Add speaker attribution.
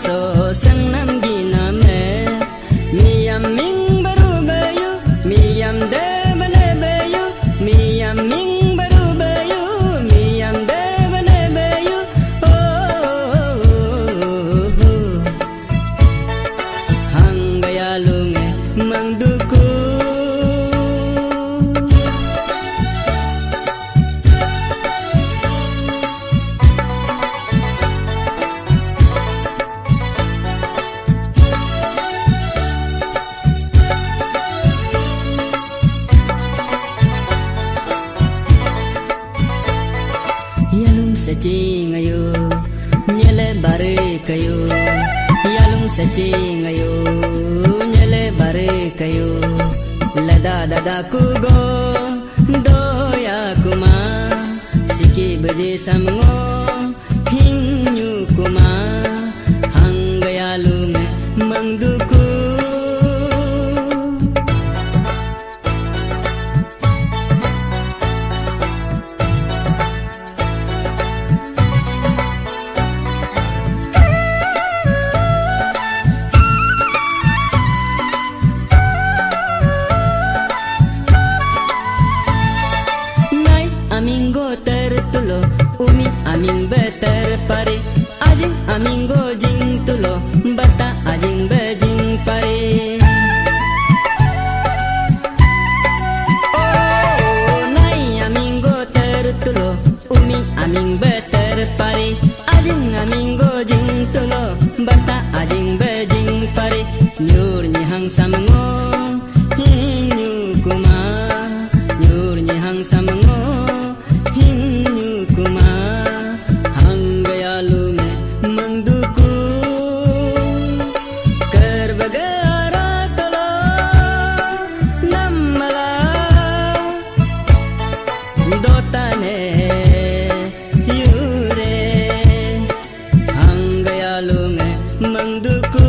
Speaker 1: so senam gina me miyam ming baru bayu miyam de bane bayu miyam ming baru bayu miyam de bane bayu hanggayalung mangduku Yalung sacing ayo nyele bare kayo Yalung sacing ayo nyele bare kayo Lada dada kugo doya kuma Siki bede samngo hinyu kuma Hanggayalung mangduku Amingo tertulo, umi aming beterpare, ajing amingo jing tulo, bata ajing bejing pare. Oh, nai amingo tertulo, umi aming beterpare, ajing amingo jing tulo, bata ajing bejing pare. Nyur nyihang samngo, hinyu kuma, nyur nyihang samngo. Dotane yure hanggayalung mangduku